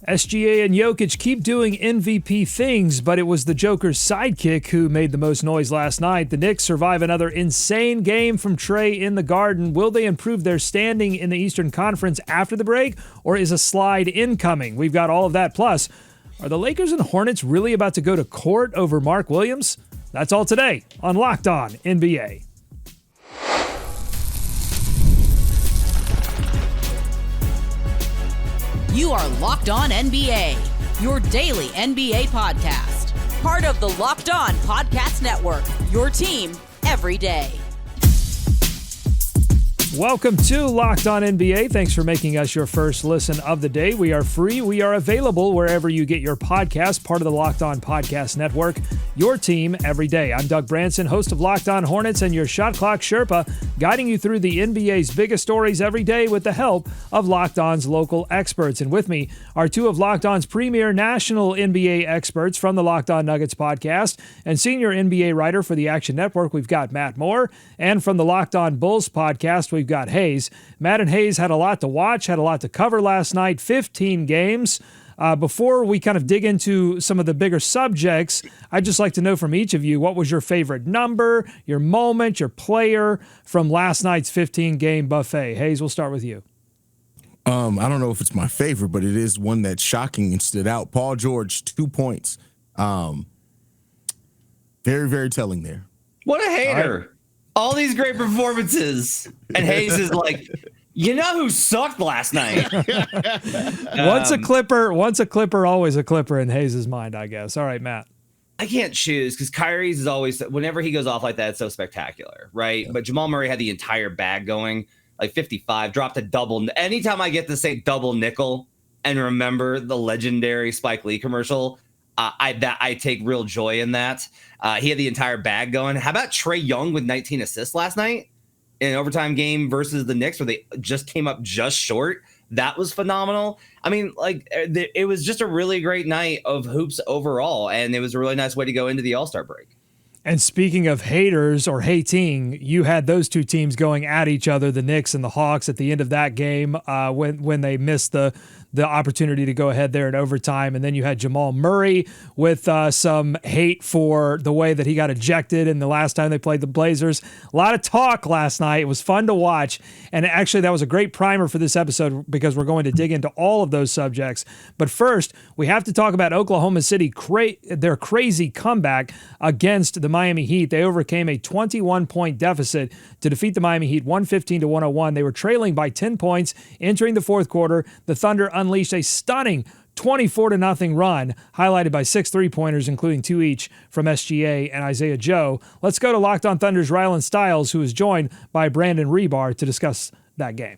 SGA and Jokic keep doing MVP things, but it was the Joker's sidekick who made the most noise last night. The Knicks survive another insane game from Trae in the Garden. Will they improve their standing in the Eastern Conference after the break, or is a slide incoming? We've got all of that. Plus, are the Lakers and Hornets really about to go to court over Mark Williams? That's all today on Locked On NBA. You are Locked On NBA, your daily NBA podcast. Part of the Locked On Podcast Network, your team every day. Welcome to Locked On NBA. Thanks for making us your first listen of the day. We are free. We are available wherever you get your podcast, part of the Locked On Podcast Network, your team every day. I'm Doug Branson, host of Locked On Hornets and your Shot Clock Sherpa, guiding you through the NBA's biggest stories every day with the help of Locked On's local experts. And with me are two of Locked On's premier national NBA experts from the Locked On Nuggets podcast and senior NBA writer for the Action Network. We've got Matt Moore, and from the Locked On Bulls podcast, we've got Hayes. Matt and Hayes had a lot to watch, had a lot to cover last night, 15 games. Before we kind of dig into some of the bigger subjects, I'd just like to know from each of you, what was your favorite number, your moment, your player from last night's 15-game buffet? Hayes, we'll start with you. I don't know if it's my favorite, but it is one that's shocking and stood out. Paul George, 2 points. Very, very telling there. What a hater. All these great performances. And Hayes is like, you know who sucked last night? Once a Clipper, always a Clipper in Hayes' mind, I guess. All right, Matt. I can't choose because Kyrie's is always, whenever he goes off like that, it's so spectacular, right? Yeah. But Jamal Murray had the entire bag going, like 55, dropped a double. Anytime I get to say double nickel and remember the legendary Spike Lee commercial, I take real joy in that. He had the entire bag going. How about Trae Young with 19 assists last night in an overtime game versus the Knicks where they just came up just short? That was phenomenal. I mean, like, it was just a really great night of hoops overall, and it was a really nice way to go into the All-Star break. And speaking of haters or hating, you had those two teams going at each other, the Knicks and the Hawks, at the end of that game when they missed the opportunity to go ahead there in overtime. And then you had Jamal Murray with some hate for the way that he got ejected in the last time they played the Blazers. A lot of talk last night. It was fun to watch. And actually, that was a great primer for this episode because we're going to dig into all of those subjects. But first, we have to talk about Oklahoma City, their crazy comeback against the Miami Heat. They overcame a 21-point deficit to defeat the Miami Heat 115-101. They were trailing by 10 points entering the fourth quarter. The Thunder unleashed a stunning 24-0 run, highlighted by 6 3-pointers, including 2 each from SGA and Isaiah Joe. Let's go to Locked On Thunder's Rylan Stiles, who is joined by Brandon Rebar to discuss that game.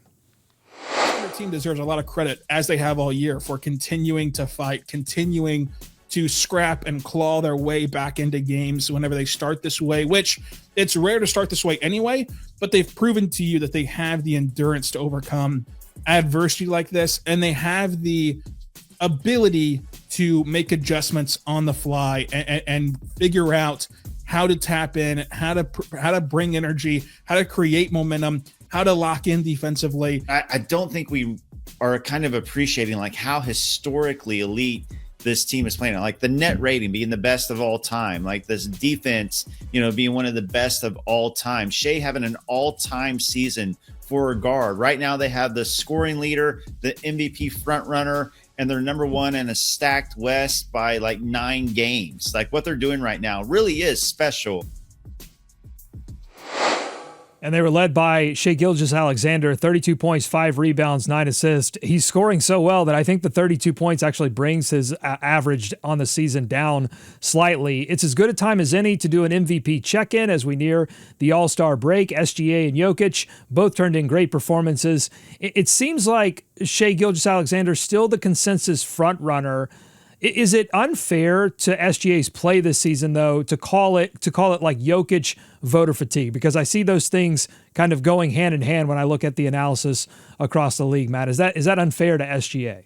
The team deserves a lot of credit, as they have all year, for continuing to fight, continuing to scrap and claw their way back into games whenever they start this way, which it's rare to start this way anyway, but they've proven to you that they have the endurance to overcome adversity like this, and they have the ability to make adjustments on the fly and figure out how to tap in, how to bring energy, how to create momentum, how to lock in defensively. I don't think we are kind of appreciating like how historically elite this team is playing, like the net rating being the best of all time, like this defense, being one of the best of all time. Shea having an all-time season for a guard. Right now they have the scoring leader, the MVP front runner, and they're number one in a stacked West by like 9 games. Like what they're doing right now really is special. And they were led by Shai Gilgeous-Alexander, 32 points, 5 rebounds, 9 assists. He's scoring so well that I think the 32 points actually brings his average on the season down slightly. It's as good a time as any to do an MVP check-in as we near the All-Star break. SGA and Jokic both turned in great performances. It seems like Shai Gilgeous-Alexander still the consensus front runner. Is it unfair to SGA's play this season, though, to call it like Jokic voter fatigue? Because I see those things kind of going hand in hand when I look at the analysis across the league, Matt. Is that unfair to SGA?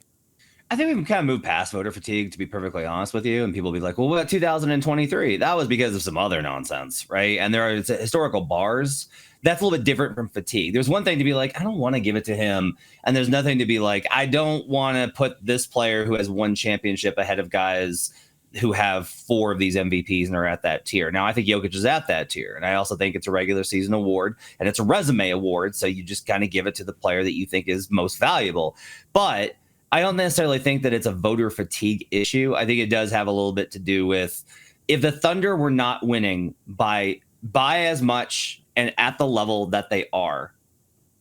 I think we've kind of moved past voter fatigue, to be perfectly honest with you. And people will be like, well, what 2023? That was because of some other nonsense, right? And there are historical bars. That's a little bit different from fatigue. There's one thing to be like, I don't want to give it to him. And there's nothing to be like, I don't want to put this player who has won championship ahead of guys who have 4 of these MVPs and are at that tier. Now, I think Jokic is at that tier. And I also think it's a regular season award and it's a resume award. So you just kind of give it to the player that you think is most valuable. But I don't necessarily think that it's a voter fatigue issue. I think it does have a little bit to do with if the Thunder were not winning by as much and at the level that they are,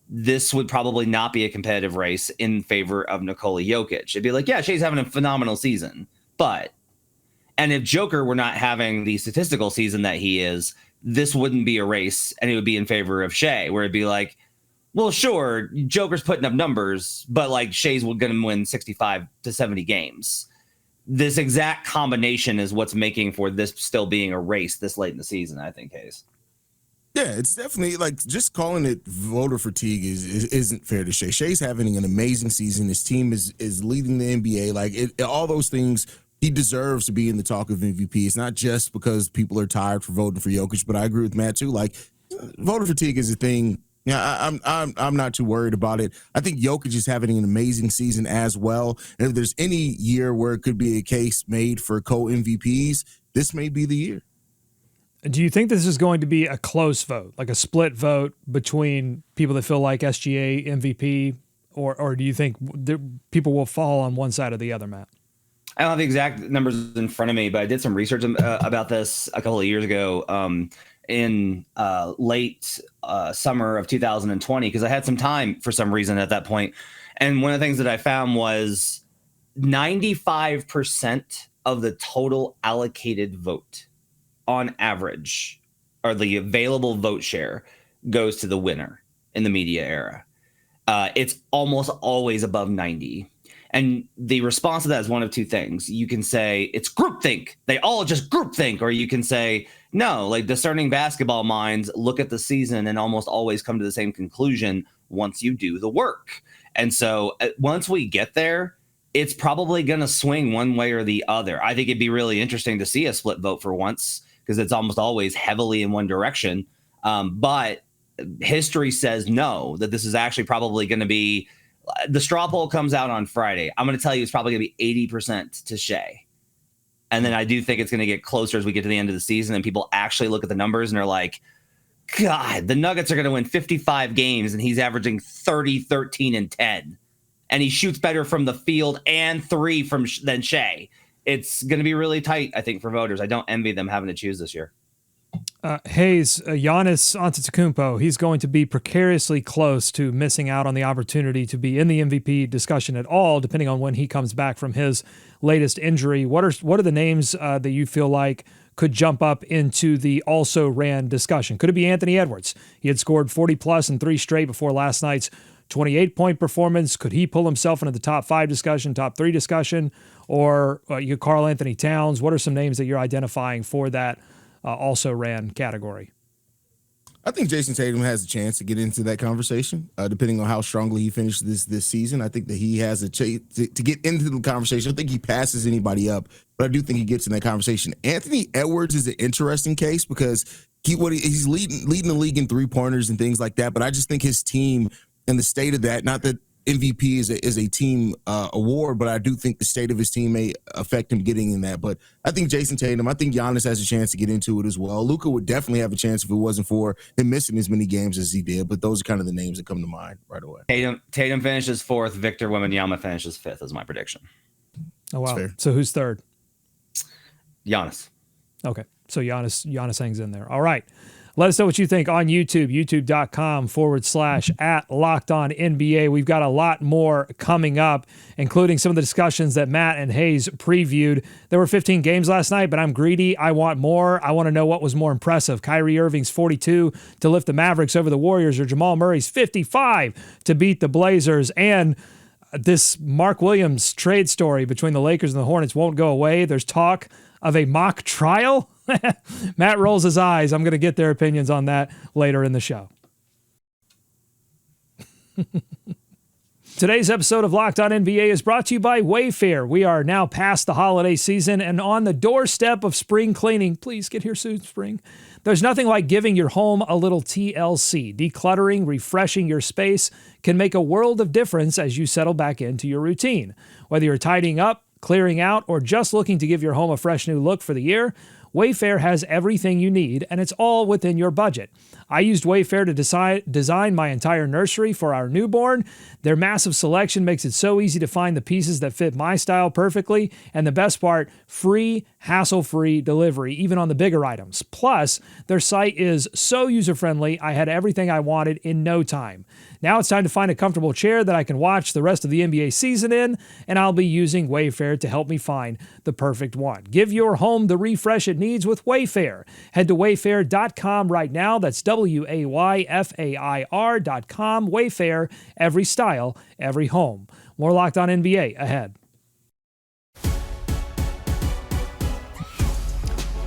this would probably not be a competitive race in favor of Nikola Jokic. It'd be like, yeah, Shea's having a phenomenal season. And if Joker were not having the statistical season that he is, this wouldn't be a race and it would be in favor of Shea, where it'd be like, well, sure, Joker's putting up numbers, but like Shea's going to win 65 to 70 games. This exact combination is what's making for this still being a race this late in the season, I think, Hayes. Yeah, it's definitely like just calling it voter fatigue isn't fair to Shea. Shea's having an amazing season. His team is leading the NBA. Like all those things, he deserves to be in the talk of MVP. It's not just because people are tired for voting for Jokic, but I agree with Matt too. Like voter fatigue is a thing. Yeah, I'm not too worried about it. I think Jokic is having an amazing season as well. And if there's any year where it could be a case made for co-MVPs, this may be the year. Do you think this is going to be a close vote, like a split vote between people that feel like SGA MVP, or do you think people will fall on one side or the other, Matt? I don't have the exact numbers in front of me, but I did some research about this a couple of years ago in late summer of 2020, because I had some time for some reason at that point. And one of the things that I found was 95% of the total allocated vote on average, or the available vote share, goes to the winner in the media era. It's almost always above 90. And the response to that is one of two things. You can say it's groupthink. They all just groupthink. Or you can say, no, like discerning basketball minds look at the season and almost always come to the same conclusion once you do the work. And so once we get there, it's probably going to swing one way or the other. I think it'd be really interesting to see a split vote for once, because it's almost always heavily in one direction. But history says no, that this is actually probably going to be, the straw poll comes out on Friday. I'm going to tell you it's probably going to be 80% to Shea. And then I do think it's going to get closer as we get to the end of the season and people actually look at the numbers and they're like, God, the Nuggets are going to win 55 games and he's averaging 30, 13, and 10. And he shoots better from the field and three than Shea. It's going to be really tight, I think, for voters. I don't envy them having to choose this year. Hayes, Giannis Antetokounmpo, he's going to be precariously close to missing out on the opportunity to be in the MVP discussion at all, depending on when he comes back from his latest injury. What are the names that you feel like could jump up into the also ran discussion? Could it be Anthony Edwards? He had scored 40-plus in 3 straight before last night's 28-point performance. Could he pull himself into the top 5 discussion, top 3 discussion? Or you Karl Anthony Towns? What are some names that you're identifying for that also ran category? I think Jason Tatum has a chance to get into that conversation, depending on how strongly he finished this season. I think that he has a chance to get into the conversation. I think he passes anybody up, but I do think he gets in that conversation. Anthony Edwards is an interesting case because he's leading the league in 3-pointers and things like that, but I just think his team and the state of that, not that MVP is a team award, but I do think the state of his team may affect him getting in that. But I think Jason Tatum, I think Giannis has a chance to get into it as well. Luka would definitely have a chance if it wasn't for him missing as many games as he did. But those are kind of the names that come to mind right away. Tatum finishes 4th. Victor Wembanyama finishes 5th is my prediction. Oh, wow. So who's 3rd? Giannis. Okay. So Giannis hangs in there. All right. Let us know what you think on YouTube, youtube.com/@LockedOnNBA. We've got a lot more coming up, including some of the discussions that Matt and Hayes previewed. There were 15 games last night, but I'm greedy. I want more. I want to know what was more impressive. Kyrie Irving's 42 to lift the Mavericks over the Warriors, or Jamal Murray's 55 to beat the Blazers. And this Mark Williams trade story between the Lakers and the Hornets won't go away. There's talk of a mock trial. Matt rolls his eyes. I'm going to get their opinions on that later in the show. Today's episode of Locked On NBA is brought to you by Wayfair. We are now past the holiday season and on the doorstep of spring cleaning. Please get here soon, spring. There's nothing like giving your home a little TLC. Decluttering, refreshing your space can make a world of difference as you settle back into your routine. Whether you're tidying up, clearing out, or just looking to give your home a fresh new look for the year, Wayfair has everything you need, and it's all within your budget. I used Wayfair to design my entire nursery for our newborn. Their massive selection makes it so easy to find the pieces that fit my style perfectly, and the best part, free, hassle-free delivery, even on the bigger items. Plus, their site is so user-friendly, I had everything I wanted in no time. Now it's time to find a comfortable chair that I can watch the rest of the NBA season in, and I'll be using Wayfair to help me find the perfect one. Give your home the refresh it needs with Wayfair. Head to wayfair.com right now. That's WAYFAIR.com. Wayfair, every style, every home. More Locked On NBA ahead.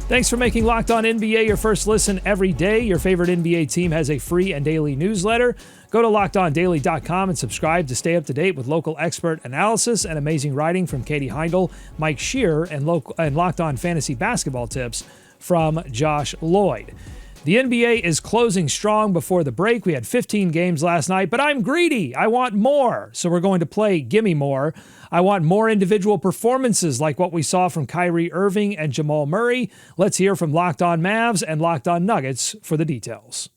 Thanks for making Locked On NBA your first listen every day. Your favorite NBA team has a free and daily newsletter. Go to LockedOnDaily.com and subscribe to stay up to date with local expert analysis and amazing writing from Katie Heindel, Mike Shearer, and Locked On Fantasy Basketball tips from Josh Lloyd. The NBA is closing strong before the break. We had 15 games last night, but I'm greedy. I want more. So we're going to play Gimme More. I want more individual performances like what we saw from Kyrie Irving and Jamal Murray. Let's hear from Locked On Mavs and Locked On Nuggets for the details.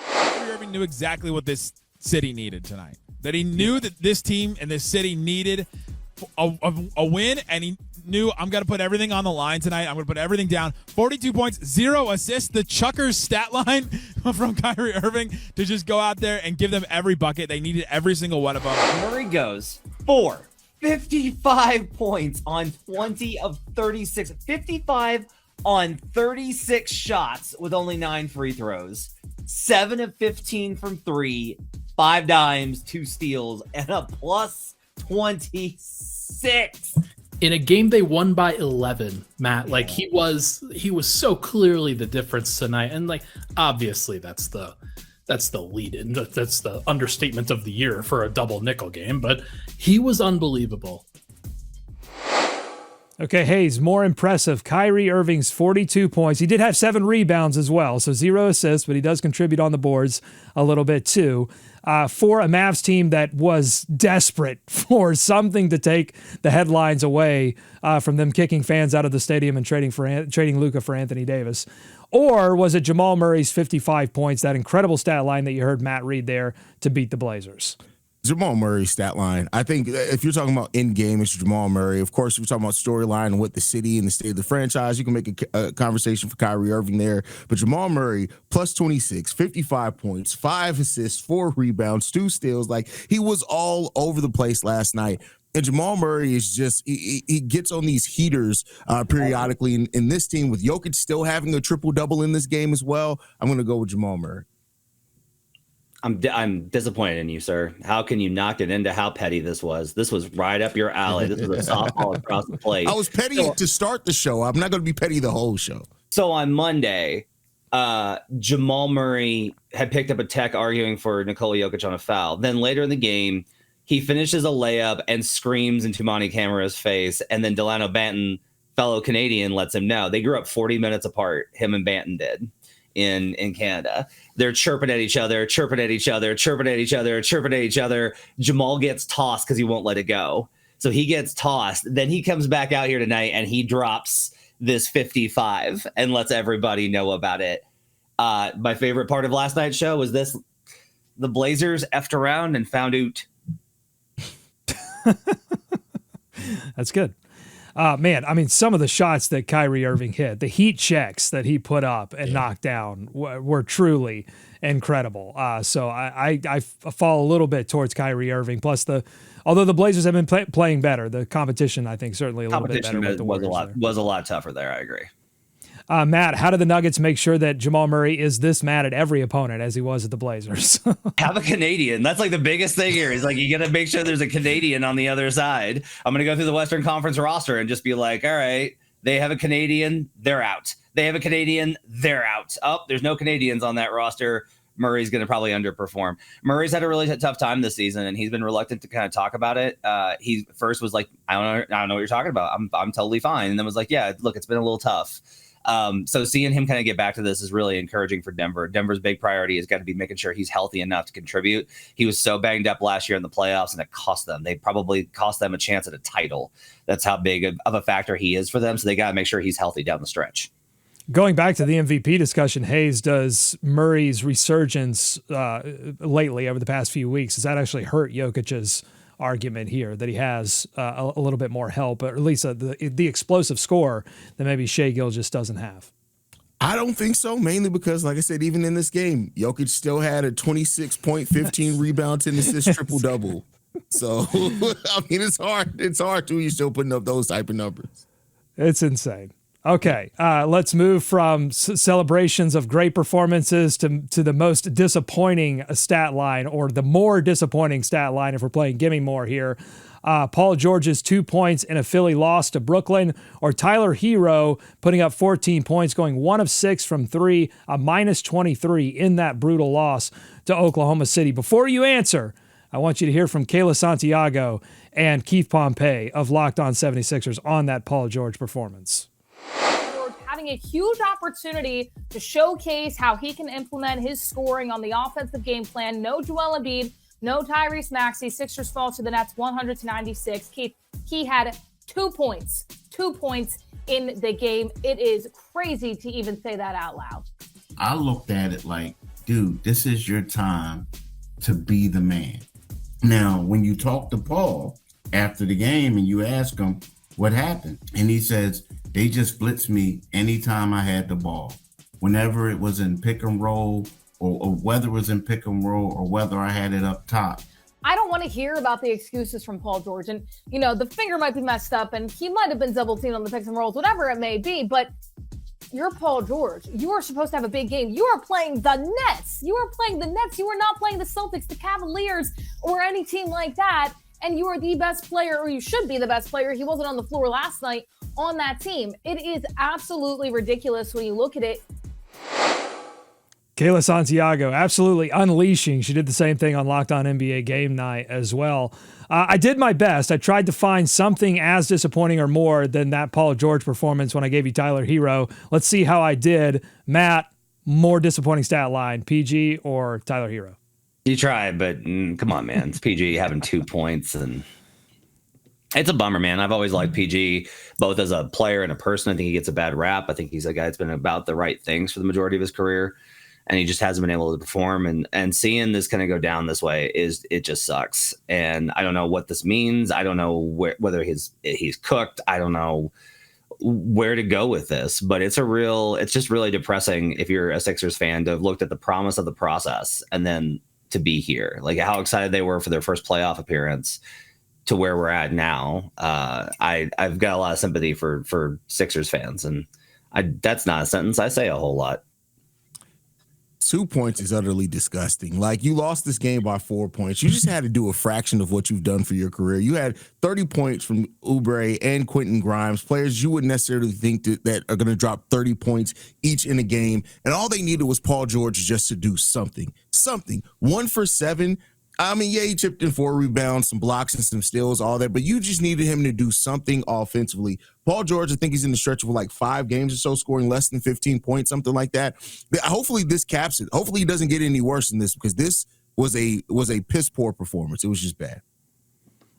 Kyrie Irving knew exactly what this city needed tonight. That he knew that this team and this city needed a win, and he knew, I'm going to put everything on the line tonight. I'm going to put everything down. 42 points, 0 assists. The Chuckers stat line from Kyrie Irving to just go out there and give them every bucket. They needed every single one of them. Murray goes for 55 points on 20 of 36. 55 on 36 shots with only 9 free throws. 7 of 15 from 3, 5 dimes, 2 steals, and a plus 26. In a game they won by 11, Matt, like he was so clearly the difference tonight. And like, obviously that's the lead in, that's the understatement of the year for a double nickel game, but he was unbelievable. Okay, Hayes, more impressive. Kyrie Irving's 42 points. He did have 7 rebounds as well, so 0 assists, but he does contribute on the boards a little bit too. For a Mavs team that was desperate for something to take the headlines away from them kicking fans out of the stadium and trading Luka for Anthony Davis. Or was it Jamal Murray's 55 points, that incredible stat line that you heard Matt read there, to beat the Blazers? Jamal Murray's stat line. I think if you're talking about in-game, it's Jamal Murray. Of course, if you're talking about storyline and what the city and the state of the franchise, you can make a conversation for Kyrie Irving there. But Jamal Murray, plus 26, 55 points, 5 assists, 4 rebounds, 2 steals. Like, he was all over the place last night. And Jamal Murray is just, he gets on these heaters periodically. In this team, with Jokic still having a triple-double in this game as well, I'm going to go with Jamal Murray. I'm disappointed in you, sir. How can you knock it into how petty this was? This was right up your alley. This was a softball across the plate. I was petty to start the show. I'm not going to be petty the whole show. So on Monday, Jamal Murray had picked up a tech arguing for Nikola Jokic on a foul. Then later in the game, he finishes a layup and screams into Monty Camara's face. And then Delano Banton, fellow Canadian, lets him know. They grew up 40 minutes apart, him and Banton did. In Canada. They're chirping at each other. Jamal gets tossed because he won't let it go. So he gets tossed. Then he comes back out here tonight and he drops this 55 and lets everybody know about it. My favorite part of last night's show was this. The Blazers effed around and found out. That's good. Man, I mean, some of the shots that Kyrie Irving hit, the heat checks that he put up and knocked down were truly incredible. So I fall a little bit towards Kyrie Irving. Plus, although the Blazers have been playing better, the competition, I think, certainly a little bit better. With the was a lot tougher there. I agree. Matt, how do the Nuggets make sure that Jamal Murray is this mad at every opponent as he was at the Blazers? Have a Canadian. That's like the biggest thing here is like, you got to make sure there's a Canadian on the other side. I'm going to go through the Western Conference roster and just be like, all right, they have a Canadian, they're out. They have a Canadian, they're out. Oh, there's no Canadians on that roster. Murray's going to probably underperform. Murray's had a really tough time this season, and he's been reluctant to kind of talk about it. He first was like, I don't know what you're talking about. I'm totally fine. And then was like, yeah, look, it's been a little tough. So seeing him kind of get back to this is really encouraging for Denver. Denver's big priority has got to be making sure he's healthy enough to contribute. He was so banged up last year in the playoffs, and it cost them. They probably cost them a chance at a title. That's how big of a factor he is for them. So they got to make sure he's healthy down the stretch. Going back to the MVP discussion, Hayes, does Murray's resurgence lately over the past few weeks, does that actually hurt Jokic's argument here that he has a little bit more help, or at least the explosive score that maybe Shai Gilgeous doesn't have? I don't think so, mainly because, like I said, even in this game, Jokic still had a 26 point, 15 rebounds, and assist triple-double. So, I mean, it's hard. It's hard, too. You're still putting up those type of numbers. It's insane. Okay, let's move from celebrations of great performances to the most disappointing stat line, or the more disappointing stat line if we're playing Gimme More here. Paul George's 2 points in a Philly loss to Brooklyn, or Tyler Hero putting up 14 points, going 1 of 6 from 3, a minus 23 in that brutal loss to Oklahoma City. Before you answer, I want you to hear from Kayla Santiago and Keith Pompey of Locked On 76ers on that Paul George performance. Having a huge opportunity to showcase how he can implement his scoring on the offensive game plan. No Joel Embiid, no Tyrese Maxey. Sixers fall to the Nets 100-96. Keith, he had 2 points in the game. It is crazy to even say that out loud. I looked at it like, dude, this is your time to be the man. Now, when you talk to Paul after the game and you ask him what happened, and he says, they just blitzed me anytime I had the ball. Whenever it was in pick and roll, or whether it was in pick and roll, or whether I had it up top. I don't want to hear about the excuses from Paul George. And, you know, the finger might be messed up and he might have been double teamed on the picks and rolls, whatever it may be. But you're Paul George. You are supposed to have a big game. You are playing the Nets. You are playing the Nets. You are not playing the Celtics, the Cavaliers, or any team like that. And you are the best player, or you should be the best player. He wasn't on the floor last night on that team. It is absolutely ridiculous when you look at it. Kayla Santiago, absolutely unleashing. She did the same thing on Locked On NBA Game Night as well. I did my best. I tried to find something as disappointing or more than that Paul George performance when I gave you Tyler Hero. Let's see how I did. Matt, more disappointing stat line, PG or Tyler Hero? You tried, but come on, man. It's PG having 2 points, and it's a bummer, man. I've always liked PG, both as a player and a person. I think he gets a bad rap. I think he's a guy that's been about the right things for the majority of his career, and he just hasn't been able to perform. And seeing this kind of go down this way it just sucks. And I don't know what this means. I don't know whether he's cooked. I don't know where to go with this, but it's just really depressing if you're a Sixers fan to have looked at the promise of the process and then to be here, like how excited they were for their first playoff appearance to where we're at now. I've got a lot of sympathy for Sixers fans, and that's not a sentence I say a whole lot. 2 points is utterly disgusting. Like, you lost this game by 4 points. You just had to do a fraction of what you've done for your career. You had 30 points from Oubre and Quentin Grimes, players you wouldn't necessarily think that are going to drop 30 points each in a game. And all they needed was Paul George just to do something. 1 for 7. I mean, yeah, he chipped in 4 rebounds, some blocks and some steals, all that, but you just needed him to do something offensively. Paul George, I think he's in the stretch of like 5 games or so, scoring less than 15 points, something like that. Hopefully this caps it. Hopefully he doesn't get any worse than this, because this was a piss poor performance. It was just bad.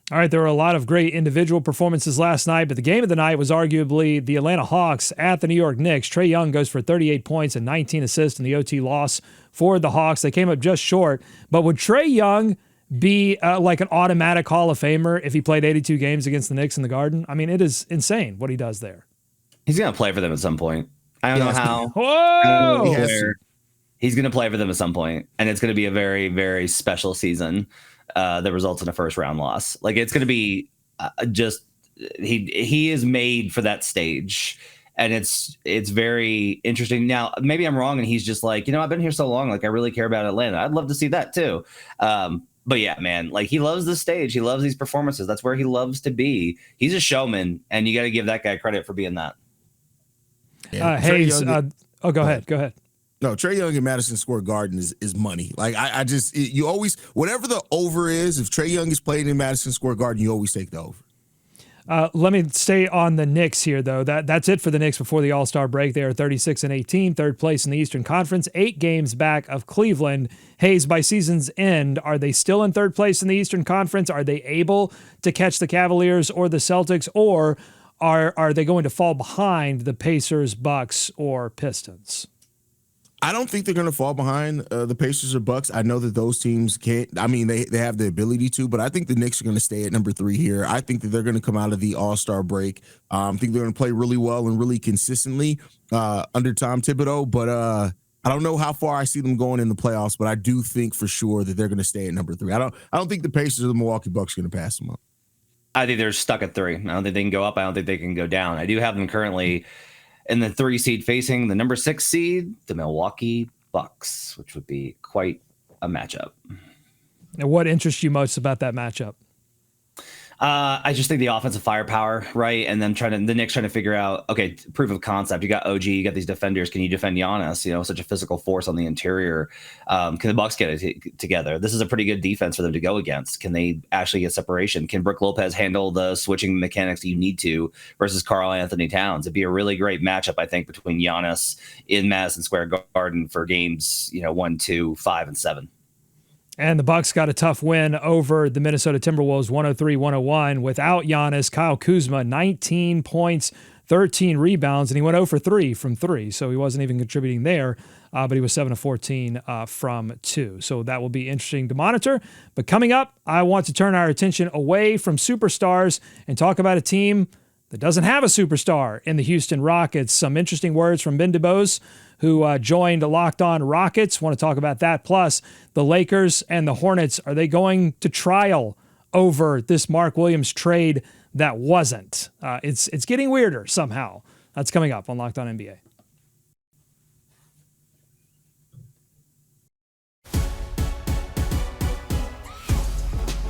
All right, there were a lot of great individual performances last night, but the game of the night was arguably the Atlanta Hawks at the New York Knicks. Trae Young goes for 38 points and 19 assists in the OT loss for the Hawks. They came up just short, but would Trae Young be like an automatic Hall of Famer if he played 82 games against the Knicks in the Garden? I mean, it is insane what he does there. He's going to play for them at some point. I don't know how. Whoa! He's going to play for them at some point, and it's going to be a very, very special season that results in a first-round loss. Like, it's going to be he is made for that stage, and it's very interesting. Now, maybe I'm wrong, and he's just like, I've been here so long, like, I really care about Atlanta. I'd love to see that too. But yeah, man, like, he loves the stage. He loves these performances. That's where he loves to be. He's a showman, and you got to give that guy credit for being that. Yeah. Hayes, go ahead. No, Trae Young in Madison Square Garden is money. Like I just you always, whatever the over is, if Trae Young is playing in Madison Square Garden, you always take the over. Let me stay on the Knicks here, though. That's it for the Knicks before the All-Star break. They are 36-18, third place in the Eastern Conference, 8 games back of Cleveland. Hayes, by season's end, are they still in third place in the Eastern Conference? Are they able to catch the Cavaliers or the Celtics, or are they going to fall behind the Pacers, Bucks, or Pistons? I don't think they're going to fall behind the Pacers or Bucks. I know that those teams can't. I mean, they have the ability to, but I think the Knicks are going to stay at number 3 here. I think that they're going to come out of the All-Star break. I think they're going to play really well and really consistently under Tom Thibodeau, but I don't know how far I see them going in the playoffs, but I do think for sure that they're going to stay at number 3. I don't think the Pacers or the Milwaukee Bucks are going to pass them up. I think they're stuck at 3. I don't think they can go up. I don't think they can go down. I do have them currently in the 3 seed facing the number 6 seed, the Milwaukee Bucks, which would be quite a matchup. And what interests you most about that matchup? I just think the offensive firepower, right? And then the Knicks trying to figure out, okay, proof of concept. You got OG, you got these defenders. Can you defend Giannis? You know, such a physical force on the interior. Can the Bucks get it together? This is a pretty good defense for them to go against. Can they actually get separation? Can Brook Lopez handle the switching mechanics you need to versus Karl Anthony Towns? It'd be a really great matchup, I think, between Giannis in Madison Square Garden for games, 1, 2, 5, and 7. And the Bucks got a tough win over the Minnesota Timberwolves, 103-101. Without Giannis, Kyle Kuzma, 19 points, 13 rebounds, and he went 0 for 3 from 3, so he wasn't even contributing there, but he was 7 of 14 from 2. So that will be interesting to monitor. But coming up, I want to turn our attention away from superstars and talk about a team that doesn't have a superstar in the Houston Rockets. Some interesting words from Ben DuBose, who joined Locked On Rockets. Want to talk about that. Plus, the Lakers and the Hornets, are they going to trial over this Mark Williams trade that wasn't? It's getting weirder somehow. That's coming up on Locked On NBA.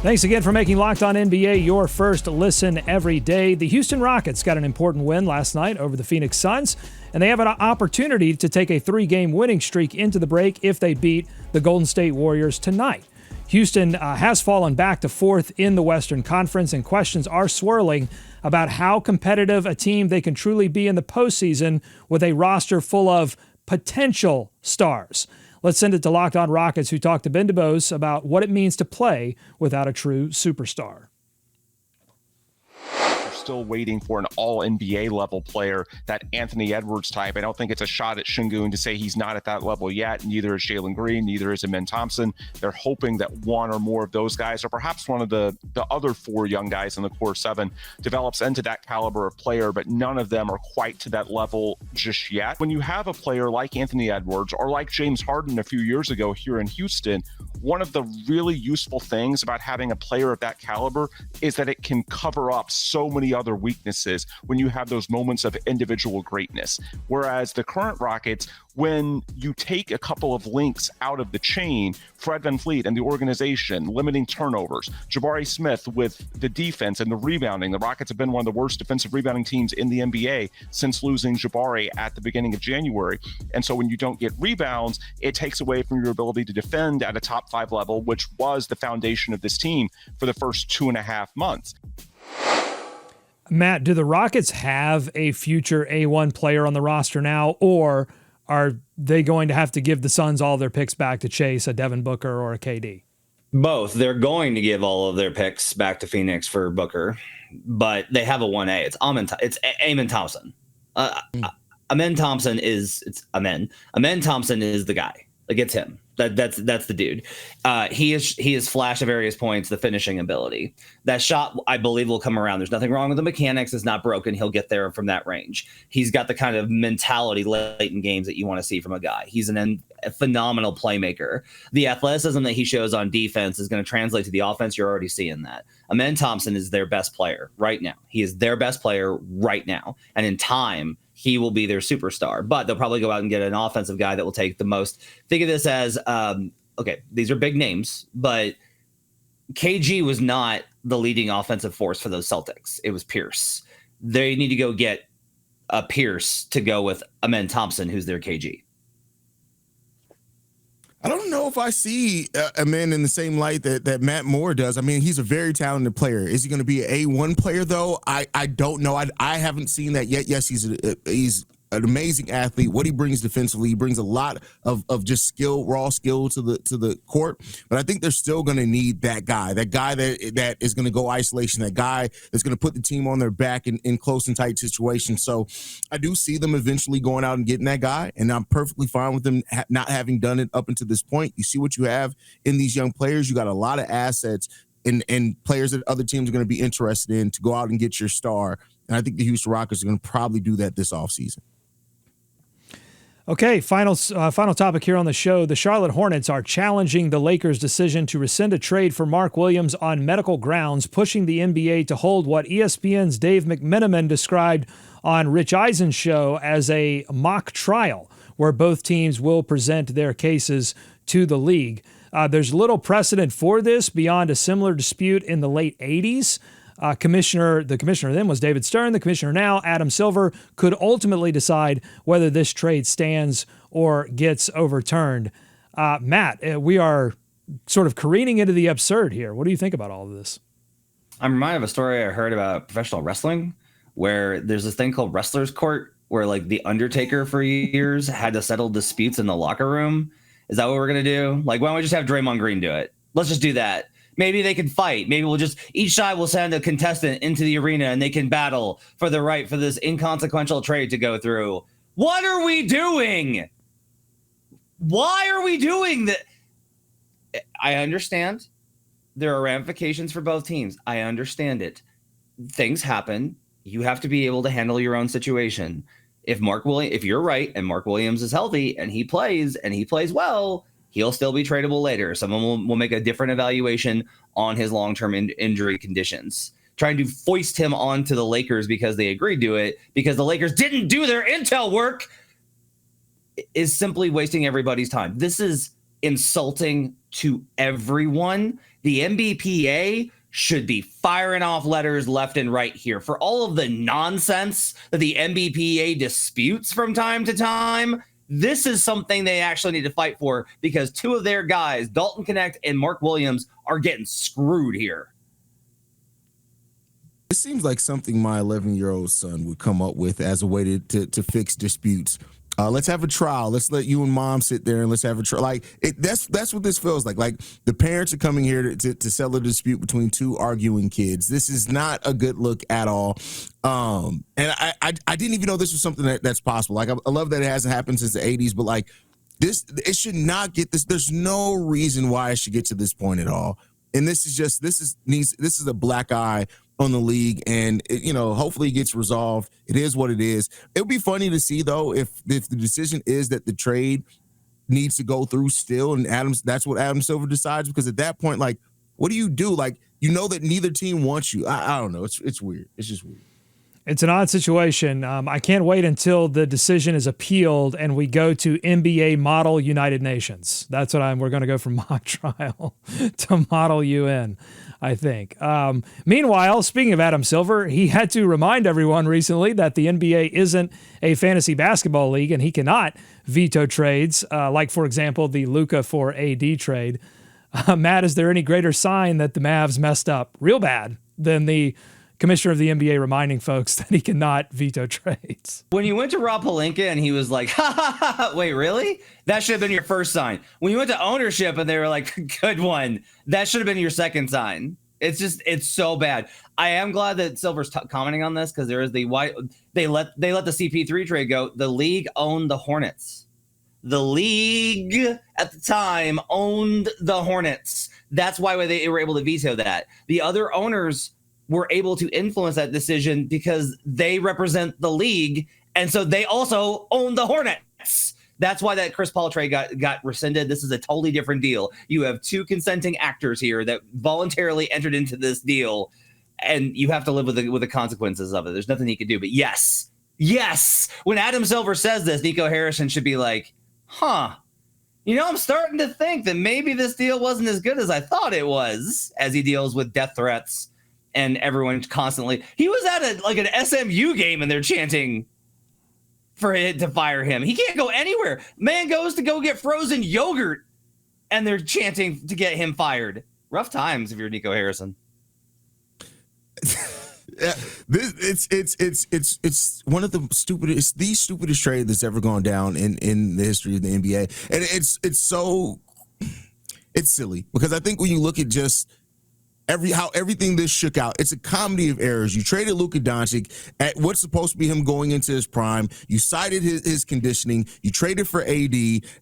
Thanks again for making Locked On NBA your first listen every day. The Houston Rockets got an important win last night over the Phoenix Suns, and they have an opportunity to take a 3-game winning streak into the break if they beat the Golden State Warriors tonight. Houston has fallen back to 4th in the Western Conference, and questions are swirling about how competitive a team they can truly be in the postseason with a roster full of potential stars. Let's send it to Locked On Rockets, who talked to Ben DuBose about what it means to play without a true superstar. Still waiting for an all-NBA level player, that Anthony Edwards type. I don't think it's a shot at Şengün to say he's not at that level yet. Neither is Jalen Green, neither is Amen Thompson. They're hoping that one or more of those guys, or perhaps one of the other 4 young guys in the core 7, develops into that caliber of player, but none of them are quite to that level just yet. When you have a player like Anthony Edwards or like James Harden a few years ago here in Houston, one of the really useful things about having a player of that caliber is that it can cover up so many other weaknesses when you have those moments of individual greatness. Whereas the current Rockets, when you take a couple of links out of the chain, Fred VanVleet and the organization limiting turnovers, Jabari Smith with the defense and the rebounding. The Rockets have been one of the worst defensive rebounding teams in the NBA since losing Jabari at the beginning of January. And so when you don't get rebounds, it takes away from your ability to defend at a top 5 level, which was the foundation of this team for the first 2.5 months. Matt, do the Rockets have a future A1 player on the roster now, or are they going to have to give the Suns all their picks back to chase a Devin Booker or a KD? Both. They're going to give all of their picks back to Phoenix for Booker, but they have a 1A. It's Amen Thompson. Amen Thompson is the guy. Like, it's him. That's the dude. He is flash at various points the finishing ability. That shot, I believe, will come around. There's nothing wrong with the mechanics. It's not broken. He'll get there from that range. He's got the kind of mentality late in games that you want to see from a guy. He's a phenomenal playmaker. The athleticism that he shows on defense is going to translate to the offense. You're already seeing that. Amen Thompson is their best player right now. He is their best player right now. And in time, he will be their superstar, but they'll probably go out and get an offensive guy that will take the most. Think of this as, okay, these are big names, but KG was not the leading offensive force for those Celtics. It was Pierce. They need to go get a Pierce to go with Amen Thompson, who's their KG. I don't know if I see a man in the same light that Matt Moore does. I mean, he's a very talented player. Is he going to be an A1 player, though? I don't know. I haven't seen that yet. Yes, he's an amazing athlete. What he brings defensively, he brings a lot of just skill, raw skill to the court. But I think they're still going to need that guy that is going to go isolation, that guy that's going to put the team on their back in close and tight situations. So I do see them eventually going out and getting that guy, and I'm perfectly fine with them not having done it up until this point. You see what you have in these young players. You got a lot of assets and players that other teams are going to be interested in to go out and get your star. And I think the Houston Rockets are going to probably do that this offseason. Okay, final topic here on the show. The Charlotte Hornets are challenging the Lakers' decision to rescind a trade for Mark Williams on medical grounds, pushing the NBA to hold what ESPN's Dave McMenamin described on Rich Eisen's show as a mock trial, where both teams will present their cases to the league. There's little precedent for this beyond a similar dispute in the late 80s. The commissioner then was David Stern. The commissioner now, Adam Silver, could ultimately decide whether this trade stands or gets overturned. Matt, we are sort of careening into the absurd here. What do you think about all of this? I'm reminded of a story I heard about professional wrestling, where there's this thing called Wrestler's Court, where like the Undertaker for years had to settle disputes in the locker room. Is that what we're going to do? Like, why don't we just have Draymond Green do it? Let's just do that. Maybe they can fight. Maybe each side will send a contestant into the arena and they can battle for the right for this inconsequential trade to go through. What are we doing? Why are we doing that? I understand there are ramifications for both teams. I understand it. Things happen. You have to be able to handle your own situation. If you're right and Mark Williams is healthy and he plays well, he'll still be tradable later. Someone will make a different evaluation on his long-term injury conditions. Trying to foist him onto the Lakers because they agreed to it, because the Lakers didn't do their intel work, is simply wasting everybody's time. This is insulting to everyone. The NBPA should be firing off letters left and right here for all of the nonsense that the NBPA disputes from time to time. This is something they actually need to fight for, because two of their guys, Dalton Connect and Mark Williams, are getting screwed here. It seems like something my 11-year-old son would come up with as a way to fix disputes. Let's have a trial. Let's let you and mom sit there and let's have a trial. Like that's what this feels like. Like the parents are coming here to settle a dispute between two arguing kids. This is not a good look at all. And I didn't even know this was something that's possible. Like I love that it hasn't happened since the 80s, but like it should not get this. There's no reason why it should get to this point at all. And this is a black eye on the league, and hopefully it gets resolved. It is what it is. It would be funny to see though if the decision is that the trade needs to go through still, and that's what Adam Silver decides, because at that point, like, what do you do? Like, that neither team wants you. I don't know. It's weird. It's just weird. It's an odd situation. I can't wait until the decision is appealed and we go to NBA model United Nations. That's what we're going to go from mock trial to model UN, I think. Meanwhile, speaking of Adam Silver, he had to remind everyone recently that the NBA isn't a fantasy basketball league and he cannot veto trades, like, for example, the Luka for AD trade. Matt, is there any greater sign that the Mavs messed up real bad than the commissioner of the NBA reminding folks that he cannot veto trades? When you went to Rob Pelinka and he was like, wait, really? That should have been your first sign. When you went to ownership and they were like, good one, that should have been your second sign. It's so bad. I am glad that Silver's commenting on this, because there is they let the CP3 trade go. The league owned the Hornets. The league at the time owned the Hornets. That's why they were able to veto that. The other owners were able to influence that decision because they represent the league, and so they also own the Hornets. That's why that Chris Paul trade got rescinded. This is a totally different deal. You have two consenting actors here that voluntarily entered into this deal, and you have to live with the consequences of it. There's nothing he can do. But yes, when Adam Silver says this, Nico Harrison should be like, I'm starting to think that maybe this deal wasn't as good as I thought it was, as he deals with death threats. And everyone constantly, he was at an SMU game and they're chanting for it to fire him. He can't go anywhere. Man goes to go get frozen yogurt and they're chanting to get him fired. Rough times if you're Nico Harrison. Yeah, it's one of the stupidest trade that's ever gone down in the history of the NBA, and it's silly because I think when you look at just how everything this shook out, it's a comedy of errors. You traded Luka Doncic at what's supposed to be him going into his prime. You cited his conditioning. You traded for AD.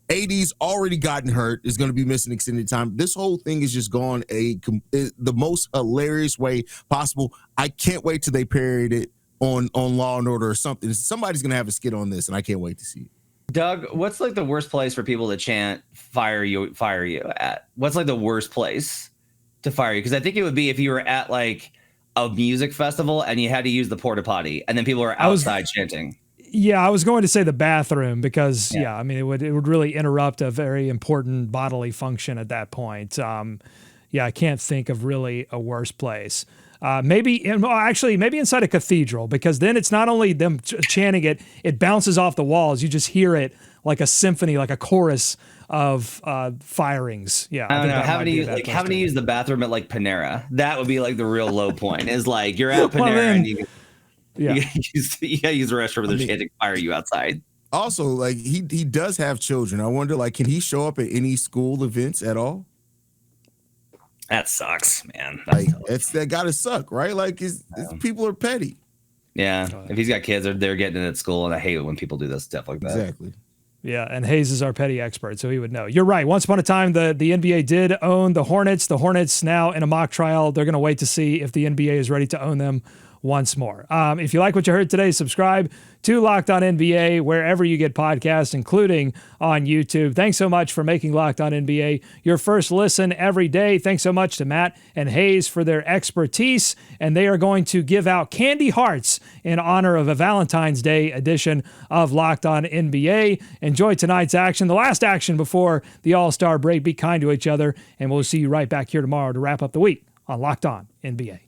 AD's already gotten hurt, is going to be missing extended time. This whole thing is just gone the most hilarious way possible. I can't wait till they parody it on Law and Order or something. Somebody's going to have a skit on this, and I can't wait to see it. Doug, what's like the worst place for people to chant fire you at? What's like the worst place to fire you? Because I think it would be if you were at like a music festival and you had to use the porta potty and then people were outside chanting. Yeah, I was going to say the bathroom because I mean it would really interrupt a very important bodily function at that point. I can't think of really a worse place. Maybe inside a cathedral, because then it's not only them chanting it, it bounces off the walls. You just hear it like a symphony, like a chorus of firings. Yeah, I don't know. Having to use the bathroom at like Panera, that would be like the real low point. Is like you're at Panera and you gotta use the restroom and they're chanting fire you outside. Also, like he does have children. I wonder, like, can he show up at any school events at all? That sucks, man. That gotta suck, right? Like, people are petty. Yeah, if he's got kids, they're getting it at school, and I hate it when people do this stuff like that. Exactly. Yeah, and Hayes is our petty expert, so he would know. You're right. Once upon a time, the NBA did own the Hornets. The Hornets now in a mock trial. They're going to wait to see if the NBA is ready to own them once more. If you like what you heard today, subscribe to Locked On NBA wherever you get podcasts, including on YouTube. Thanks so much for making Locked On NBA your first listen every day. Thanks so much to Matt and Hayes for their expertise, and they are going to give out candy hearts in honor of a Valentine's Day edition of Locked On NBA. Enjoy tonight's action, the last action before the All-Star break. Be kind to each other, and we'll see you right back here tomorrow to wrap up the week on Locked On NBA.